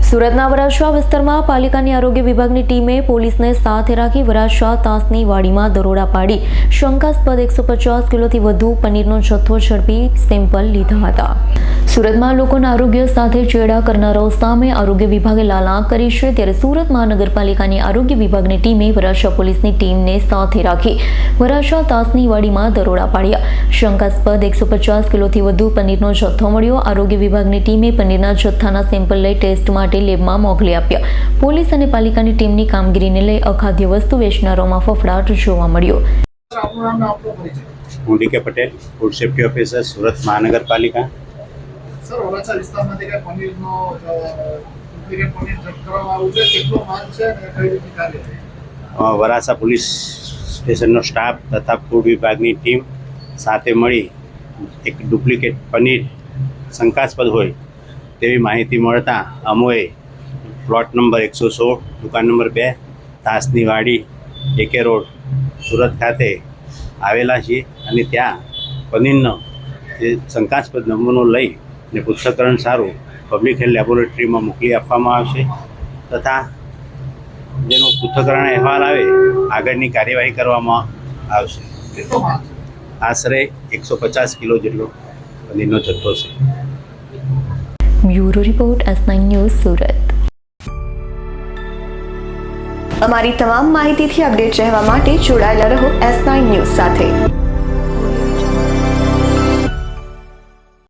સુરતના વરાછા વિસ્તારમાં પાલિકાની આરોગ્ય વિભાગની ટીમે પોલીસને સાથે રાખી વરાછા તાસની વાડીમાં દરોડા પાડી શંકાસ્પદ 150 કિલોથી વધુ પનીરનો જથ્થો ઝડપી સેમ્પલ લીધા હતા। સુરતમાં લોકોના આરોગ્ય સાથે ચેડા કરનારાઓ સામે આરોગ્ય વિભાગે લાલ આંખ કરી છે, ત્યારે સુરત મહાનગરપાલિકાની આરોગ્ય વિભાગની ટીમે વરાછા પોલીસની ટીમને સાથે રાખી વરાછા તાસની વાડીમાં દરોડા પાડ્યા। શંકાસ્પદ 150 કિલોથી વધુ પનીરનો જથ્થો મળ્યો। આરોગ્ય વિભાગની ટીમે પનીરના જથ્થાના સેમ્પલ લઈ ટેસ્ટ માટે લેબમાં મોકલી આપ્યા। પોલીસ અને પાલિકાની ટીમની કામગીરીને લઈ અખાદ્ય વસ્તુ વેચનારાઓમાં ફફડાટ જોવા મળ્યો। હું ડી કે Patel, food safety officer, Surat મહાનગરપાલિકા। સર, વરાછા વિસ્તારમાંથી કઈ પનીરનો ડુપ્લિકેટ પનીર જપ્ત કરવામાં આવ્યું છે, કેટલો માલ છે અને કઈ રીતે કાર્ય છે? વરાછા પોલીસ સ્ટેશનનો સ્ટાફ તથા ફૂડ વિભાગની ટીમ સાથે મળી એક ડુપ્લિકેટ પનીર શંકાસ્પદ હોય તેવી માહિતી મળતા અમોએ પ્લોટ નંબર 116, દુકાન નંબર 2, તાસની વાડી, AK રોડ, સુરત ખાતે આવેલા છીએ અને ત્યાં પનીરનો જે શંકાસ્પદ નમૂનો લઈ ને પૃથ્થકરણ સારું પબ્લિક હેલ્થ લેબોરેટરીમાં મોકલી આપવામાં આવશે તથા જેનો પૃથ્થકરણ અહેવાલ આવે આગળની કાર્યવાહી કરવામાં આવશે। કેટલો માલ છે? આશરે 150 કિલો જેટલો પનીરનો જથ્થો છે। Bureau report S9 news Surat. અમારી તમામ માહિતીથી અપડેટ રહેવા માટે જોડાયેલા રહો S9 ન્યૂઝ સાથે।